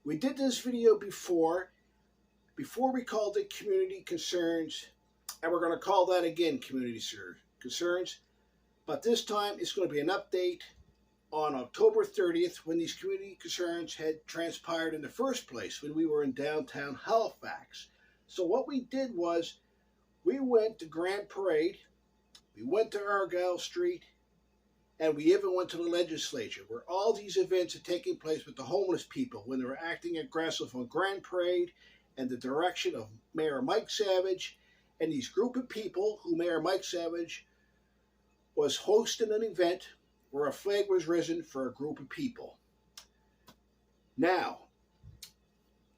We did this video before we called it community concerns, and we're going to call that again community concerns, but this time it's going to be an update on October 30th when these community concerns had transpired in the first place, when we were in downtown Halifax. So what we did was we went to Grand Parade, we went to Argyle Street, and we even went to the Legislature, where all these events are taking place with the homeless people when they were acting aggressive on Grand Parade and the direction of Mayor Mike Savage and these group of people who Mayor Mike Savage was hosting an event where a flag was risen for a group of people. Now,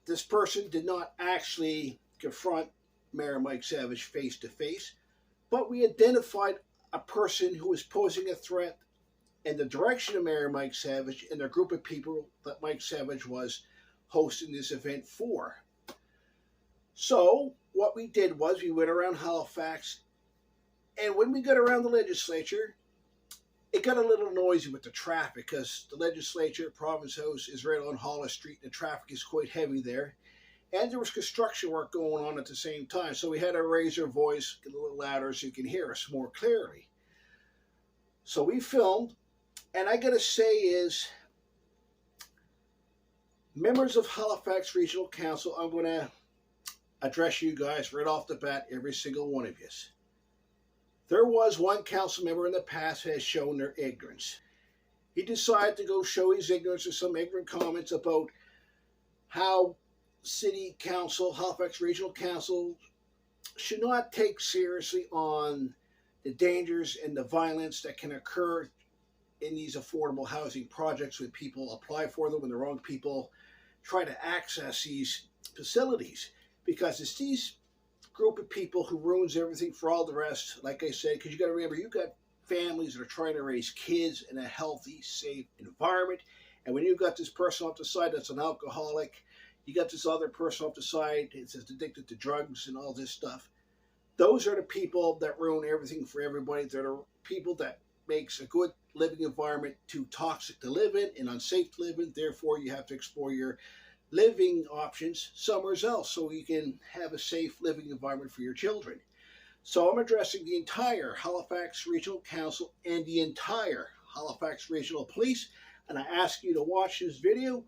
this person did not actually confront Mayor Mike Savage face to face, but we identified a person who was posing a threat in the direction of Mayor Mike Savage and the group of people that Mike Savage was hosting this event for. So what we did was we went around Halifax, and when we got around the Legislature, it got a little noisy with the traffic because the Legislature, Province House, is right on Hollis Street, and the traffic is quite heavy there. And there was construction work going on at the same time, so we had to raise our voice, get a little louder so you can hear us more clearly. So we filmed, and I gotta say is, members of Halifax Regional Council, I'm gonna address you guys right off the bat, every single one of you. There was one council member in the past who has shown their ignorance. He decided to go show his ignorance with some ignorant comments about how City Council, Halifax Regional Council, should not take seriously on the dangers and the violence that can occur in these affordable housing projects when people apply for them, when the wrong people try to access these facilities. Because it's these group of people who ruins everything for all the rest, like I said, because you got to remember, you've got families that are trying to raise kids in a healthy, safe environment. And when you've got this person off the side that's an alcoholic, you got this other person off the side that's addicted to drugs and all this stuff. Those are the people that ruin everything for everybody. They're the people that makes a good living environment too toxic to live in and unsafe to live in. Therefore, you have to explore your living options somewhere else so you can have a safe living environment for your children. So I'm addressing the entire Halifax Regional Council and the entire Halifax Regional Police, and I ask you to watch this video,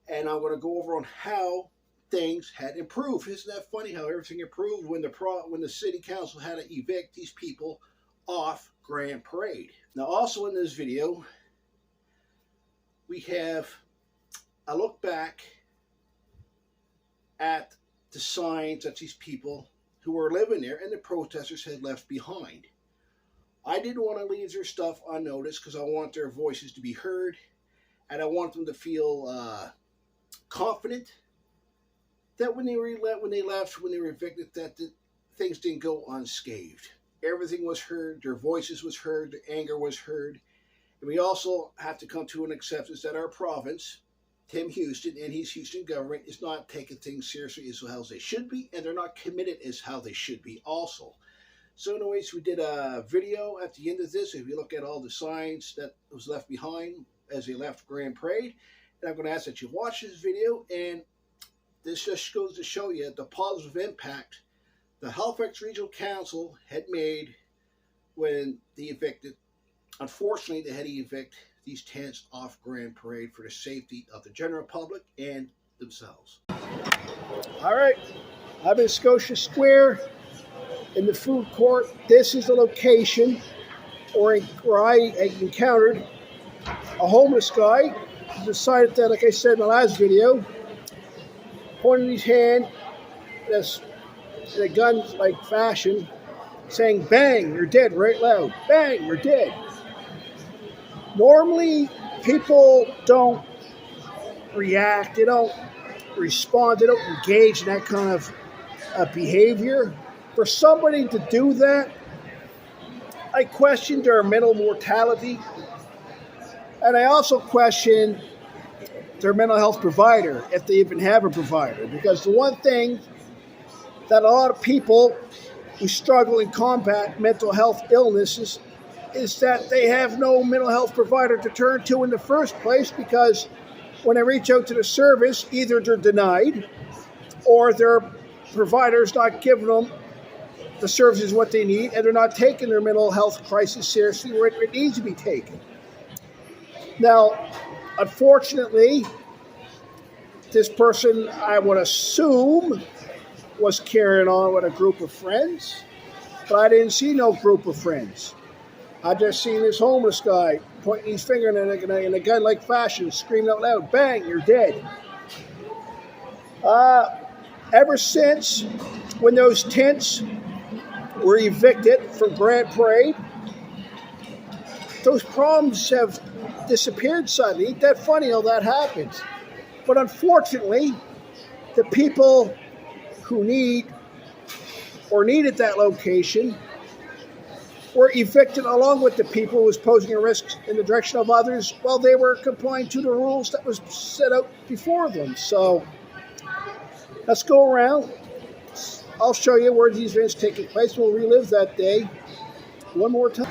and I'm going to go over on how things had improved. Isn't that funny how everything improved when the City Council had to evict these people off Grand Parade? Now, also in this video, we have a look back at the signs that these people who were living there and the protesters had left behind. I didn't want to leave their stuff unnoticed because I want their voices to be heard, and I want them to feel confident that when they left, when they were evicted, that things didn't go unscathed. Everything was heard, their voices was heard, their anger was heard. And we also have to come to an acceptance that our province, Tim Houston and his Houston government, is not taking things seriously as how they should be, and they're not committed as how they should be also. So anyways, we did a video at the end of this. If you look at all the signs that was left behind as they left Grand Parade, and I'm going to ask that you watch this video, and this just goes to show you the positive impact the Halifax Regional Council had made when they evicted. Unfortunately, they had to evict these tents off Grand Parade for the safety of the general public and themselves. All right, I'm in Scotia Square in the food court. This is the location where I encountered a homeless guy who decided that, like I said in the last video, pointing his hand in a gun-like fashion, saying, "Bang, you're dead," right loud. "Bang, you're dead." Normally, people don't react, they don't respond, they don't engage in that kind of behavior. For somebody to do that, I question their mental mortality, and I also question their mental health provider, if they even have a provider. Because the one thing that a lot of people who struggle and combat mental health illnesses is that they have no mental health provider to turn to in the first place, because when they reach out to the service, either they're denied or their provider's not giving them the services what they need, and they're not taking their mental health crisis seriously where it needs to be taken. Now, unfortunately, this person, I would assume, was carrying on with a group of friends, but I didn't see no group of friends. I just seen this homeless guy pointing his finger in a gun-like fashion, screaming out loud, "Bang, you're dead." Ever since when those tents were evicted from Grand Parade, those problems have disappeared suddenly. Ain't that funny how that happens? But unfortunately, the people who needed that location were evicted along with the people who was posing a risk in the direction of others while they were complying to the rules that was set out before them. So let's go around. I'll show you where these events taking place. We'll relive that day one more time.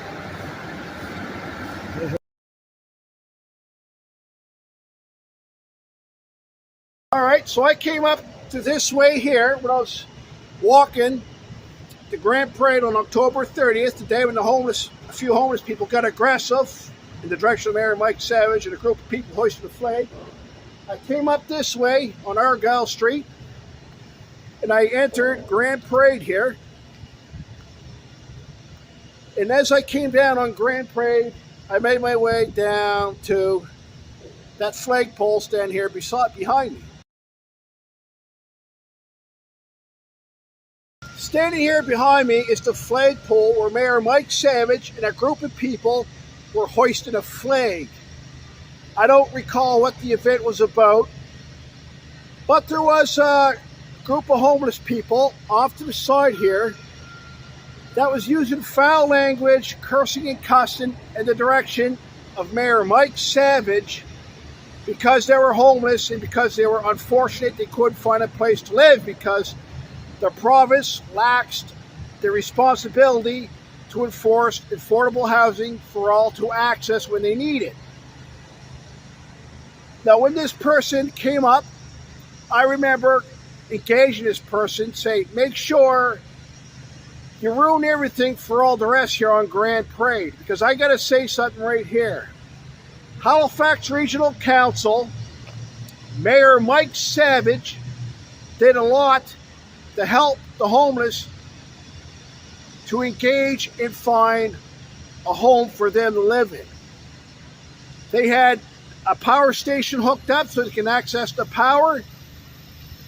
All right, so I came up to this way here when I was walking the Grand Parade on October 30th, the day when a few homeless people got aggressive in the direction of Mayor Mike Savage and a group of people hoisted the flag. I came up this way on Argyle Street, and I entered Grand Parade here. And as I came down on Grand Parade, I made my way down to that flagpole stand here behind me. Standing here behind me is the flagpole where Mayor Mike Savage and a group of people were hoisting a flag. I don't recall what the event was about, but there was a group of homeless people off to the side here that was using foul language, cursing and cussing in the direction of Mayor Mike Savage because they were homeless and because they were unfortunate they couldn't find a place to live because the province lacks the responsibility to enforce affordable housing for all to access when they need it. Now, when this person came up, I remember engaging this person, say, make sure you ruin everything for all the rest here on Grand Parade, because I got to say something right here. Halifax Regional Council, Mayor Mike Savage did a lot to help the homeless to engage and find a home for them to live in. They had a power station hooked up so they can access the power.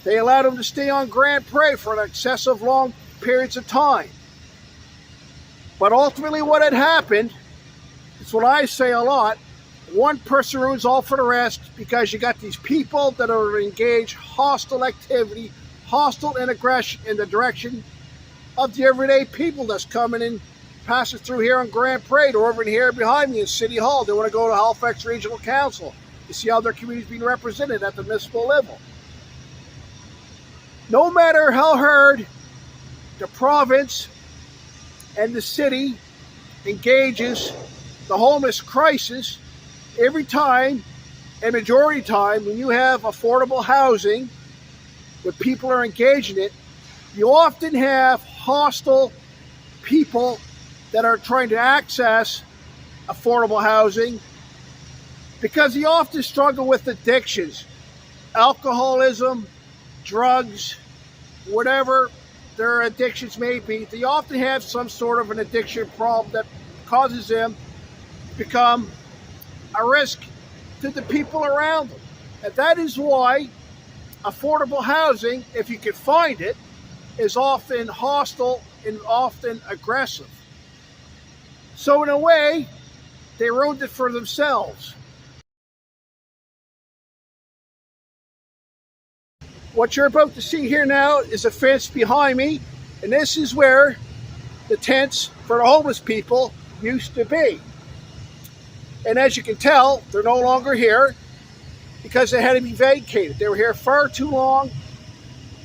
They allowed them to stay on Grand Parade for an excessive long periods of time. But ultimately what had happened, it's what I say a lot, one person ruins all for the rest because you got these people that are engaged hostile activity, hostile in aggression in the direction of the everyday people that's coming in, passing through here on Grand Parade or over in here behind me in City Hall. They want to go to Halifax Regional Council to see how their community is being represented at the municipal level. No matter how hard the province and the city engages the homeless crisis, every time, and majority time, when you have affordable housing, when people are engaged in it, you often have hostile people that are trying to access affordable housing because they often struggle with addictions, alcoholism, drugs, whatever their addictions may be. They often have some sort of an addiction problem that causes them to become a risk to the people around them. And that is why affordable housing, if you can find it, is often hostile and often aggressive. So in a way, they ruined it for themselves. What you're about to see here now is a fence behind me, and this is where the tents for the homeless people used to be. And as you can tell, they're no longer here because they had to be vacated. They were here far too long.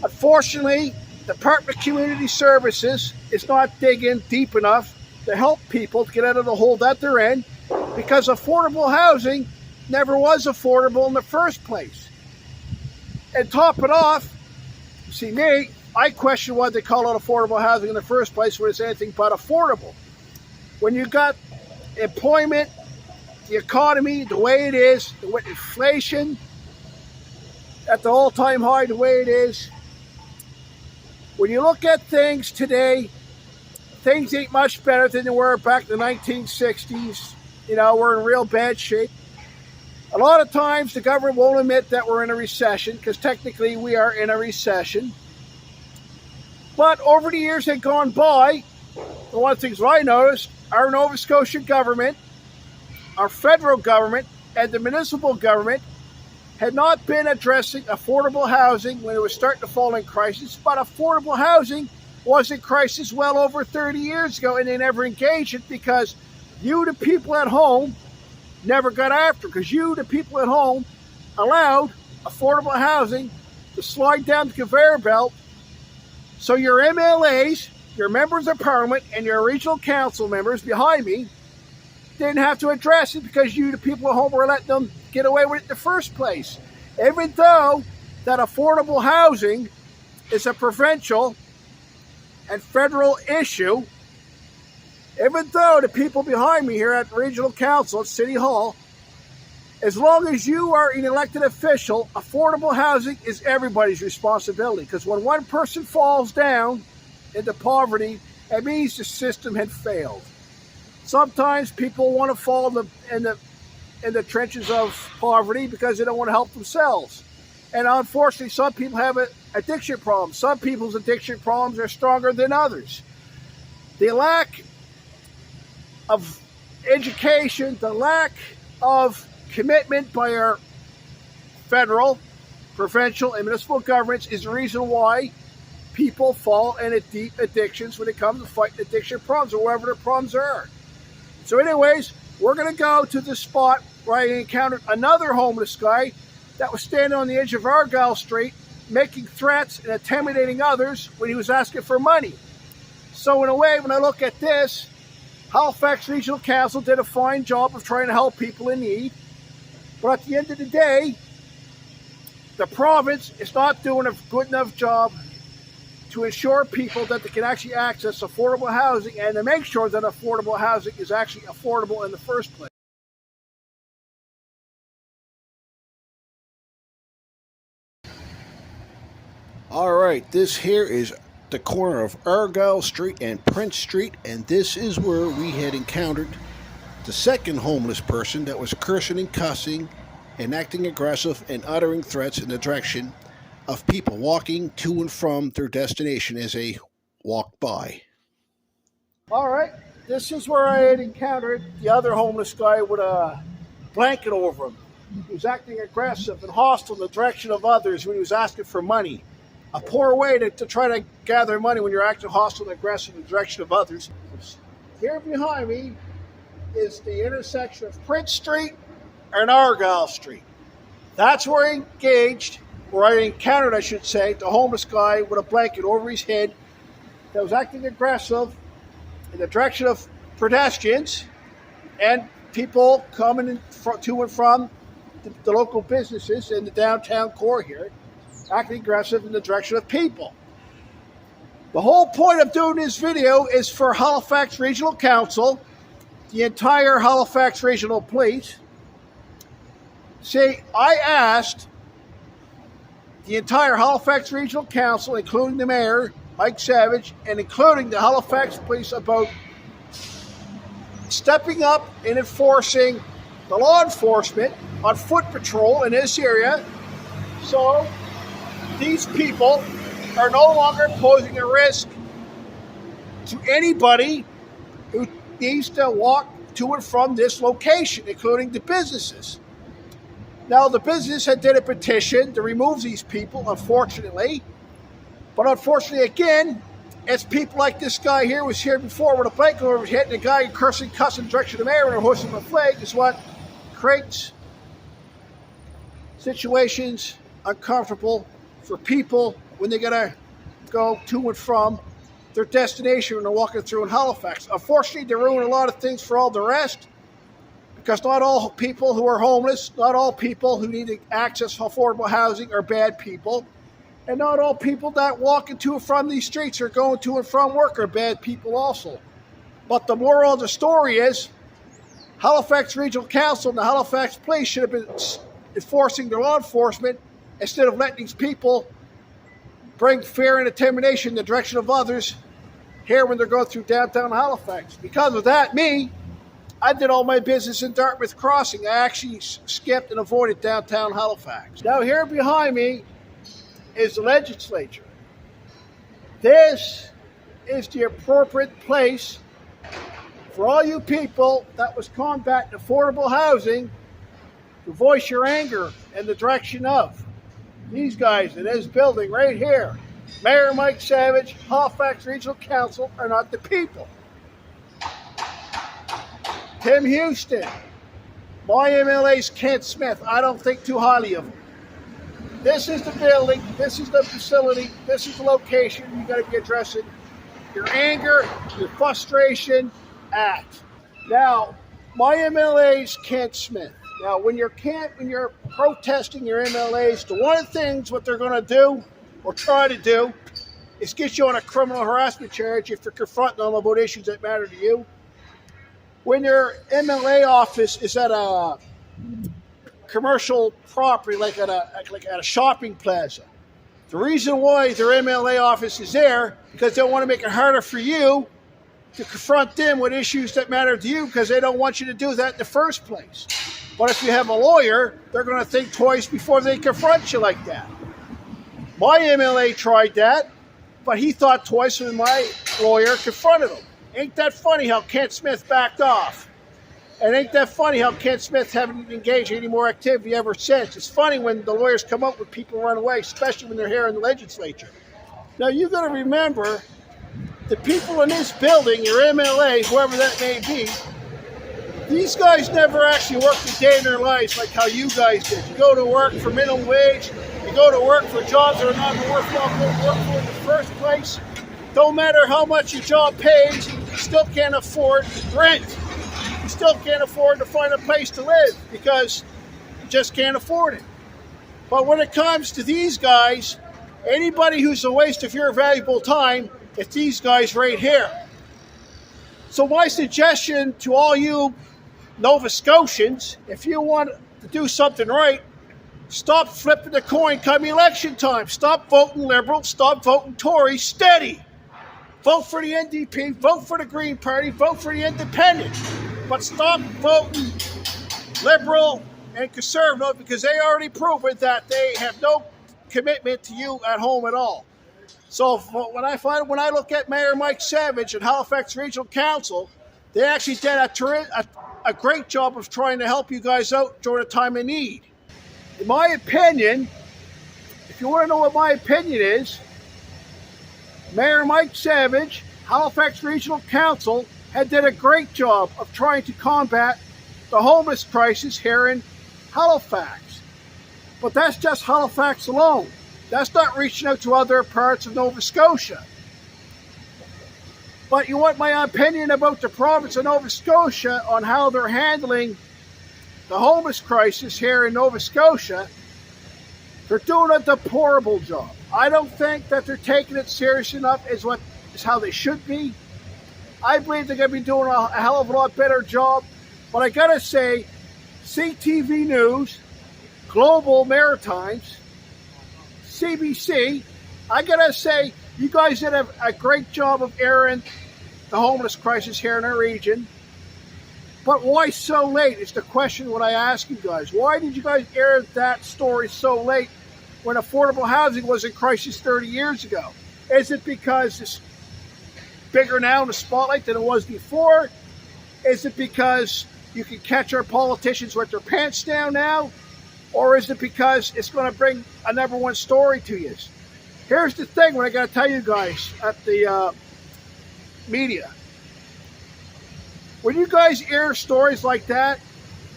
Unfortunately, the Department of Community Services is not digging deep enough to help people to get out of the hole that they're in because affordable housing never was affordable in the first place. And top it off, see me, I question why they call it affordable housing in the first place when it's anything but affordable. When you got employment, the economy the way it is, with inflation at the all-time high the way it is, when you look at things today, things ain't much better than they were back in the 1960s. You know, we're in real bad shape. A lot of times the government won't admit that we're in a recession, because technically we are in a recession. But over the years that gone by, one of the things I noticed, our Nova Scotia government, our federal government, and the municipal government had not been addressing affordable housing when it was starting to fall in crisis, but affordable housing was in crisis well over 30 years ago, and they never engaged it because you, the people at home, never got after, because you, the people at home, allowed affordable housing to slide down the conveyor belt. So your MLAs, your members of parliament, and your regional council members behind me didn't have to address it because you, the people at home, were letting them get away with it in the first place. Even though that affordable housing is a provincial and federal issue, even though the people behind me here at regional council at City Hall, as long as you are an elected official, affordable housing is everybody's responsibility. Because when one person falls down into poverty, it means the system had failed. Sometimes people want to fall in the trenches of poverty because they don't want to help themselves. And unfortunately, some people have addiction problems. Some people's addiction problems are stronger than others. The lack of education, the lack of commitment by our federal, provincial, and municipal governments is the reason why people fall into deep addictions when it comes to fighting addiction problems or whatever their problems are. So anyways, we're going to go to the spot where I encountered another homeless guy that was standing on the edge of Argyle Street making threats and intimidating others when he was asking for money. So in a way, when I look at this, Halifax Regional Council did a fine job of trying to help people in need. But at the end of the day, the province is not doing a good enough job to ensure people that they can actually access affordable housing and to make sure that affordable housing is actually affordable in the first place. All right, this here is the corner of Argyle Street and Prince Street, and this is where we had encountered the second homeless person that was cursing and cussing and acting aggressive and uttering threats in the direction of people walking to and from their destination as they walked by. All right, this is where I had encountered the other homeless guy with a blanket over him. He was acting aggressive and hostile in the direction of others when he was asking for money. A poor way to try to gather money when you're acting hostile and aggressive in the direction of others. Here behind me is the intersection of Prince Street and Argyle Street. That's where I engaged, where I encountered, I should say, the homeless guy with a blanket over his head that was acting aggressive in the direction of pedestrians and people coming to and from the local businesses in the downtown core here, acting aggressive in the direction of people. The whole point of doing this video is for Halifax Regional Council, the entire Halifax Regional Police. See, I asked the entire Halifax Regional Council, including the Mayor, Mike Savage, and including the Halifax Police, about stepping up and enforcing the law enforcement on foot patrol in this area, so these people are no longer posing a risk to anybody who needs to walk to and from this location, including the businesses. Now, the business had did a petition to remove these people, unfortunately. But unfortunately, again, it's people like this guy here was here before with a blanket over his head, and the guy cursing, cussing, direction of the mayor and hoisting a flag is what creates situations uncomfortable for people when they gotta go to and from their destination when they're walking through in Halifax. Unfortunately, they ruin a lot of things for all the rest, Because not all people who are homeless, not all people who need to access affordable housing are bad people. And not all people that walk into and from these streets or going to and from work are bad people also. But the moral of the story is Halifax Regional Council and the Halifax Police should have been enforcing their law enforcement instead of letting these people bring fear and intimidation in the direction of others here when they're going through downtown Halifax. Because of that, I did all my business in Dartmouth Crossing. I actually skipped and avoided downtown Halifax. Now here behind me is the Legislature. This is the appropriate place for all you people that was combating affordable housing to voice your anger in the direction of these guys in this building right here. Mayor Mike Savage, Halifax Regional Council are not the people. Tim Houston, my MLA's Kent Smith, I don't think too highly of him. This is the building, this is the facility, this is the location you got to be addressing your anger, your frustration at. Now, my MLA's Kent Smith. Now, when you're protesting your MLAs, one of the things what they're going to do or try to do is get you on a criminal harassment charge if you're confronting them about issues that matter to you. When your MLA office is at a commercial property, like at a shopping plaza, the reason why their MLA office is there because they want to make it harder for you to confront them with issues that matter to you because they don't want you to do that in the first place. But if you have a lawyer, they're going to think twice before they confront you like that. My MLA tried that, but he thought twice when my lawyer confronted him. Ain't that funny how Kent Smith backed off? And ain't that funny how Kent Smith haven't engaged in any more activity ever since? It's funny when the lawyers come up with people run away, especially when they're here in the legislature. Now, you got to remember, the people in this building, your MLA, whoever that may be, these guys never actually worked a day in their lives like how you guys did. You go to work for minimum wage, you go to work for jobs that are not worthwhile to work for in the first place. Don't matter how much your job pays, you still can't afford rent. You still can't afford to find a place to live because you just can't afford it. But when it comes to these guys, anybody who's a waste of your valuable time, it's these guys right here. So my suggestion to all you Nova Scotians, if you want to do something right, stop flipping the coin come election time. Stop voting Liberal, stop voting Tory, steady. Vote for the NDP, vote for the Green Party, vote for the Independent. But stop voting Liberal and Conservative because they already proven that they have no commitment to you at home at all. So when I look at Mayor Mike Savage and Halifax Regional Council, they actually did a great job of trying to help you guys out during a time of need. In my opinion, if you want to know what my opinion is, Mayor Mike Savage, Halifax Regional Council, had did a great job of trying to combat the homeless crisis here in Halifax. But that's just Halifax alone. That's not reaching out to other parts of Nova Scotia. But you want my opinion about the province of Nova Scotia on how they're handling the homeless crisis here in Nova Scotia? They're doing a deplorable job. I don't think that they're taking it serious enough is how they should be. I believe they're going to be doing a hell of a lot better job. But I got to say, CTV News, Global Maritimes, CBC, I got to say, you guys did a great job of airing the homeless crisis here in our region. But why so late is the question when I ask you guys. Why did you guys air that story so late when affordable housing was in crisis 30 years ago? Is it because it's bigger now in the spotlight than it was before? Is it because you can catch our politicians with their pants down now? Or is it because it's going to bring a number one story to you? Here's the thing what I got to tell you guys at the media. When you guys air stories like that,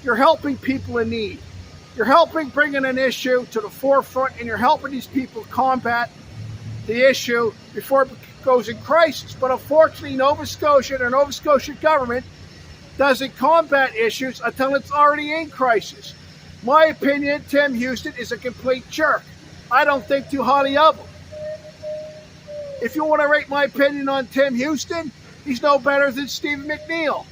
you're helping people in need. You're helping bringing an issue to the forefront, and you're helping these people combat the issue before it goes in crisis. But unfortunately, Nova Scotia and the Nova Scotia government doesn't combat issues until it's already in crisis. My opinion, Tim Houston is a complete jerk. I don't think too highly of him. If you want to rate my opinion on Tim Houston, he's no better than Stephen McNeil.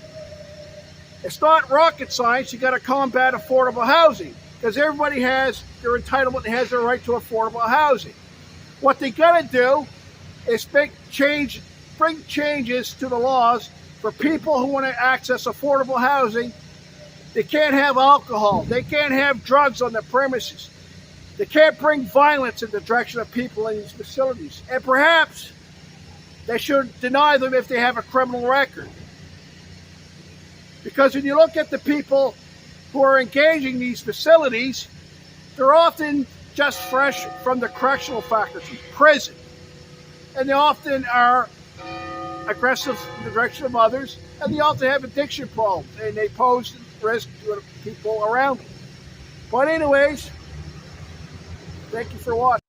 It's not rocket science. You got to combat affordable housing because everybody has their entitlement and has their right to affordable housing. What they got to do is bring changes to the laws for people who want to access affordable housing. They can't have alcohol. They can't have drugs on the premises. They can't bring violence in the direction of people in these facilities. And perhaps they should deny them if they have a criminal record. Because when you look at the people who are engaging these facilities, they're often just fresh from the correctional faculty, prison. And they often are aggressive in the direction of others, and they often have addiction problems, and they pose risk to the people around them. But anyways, thank you for watching.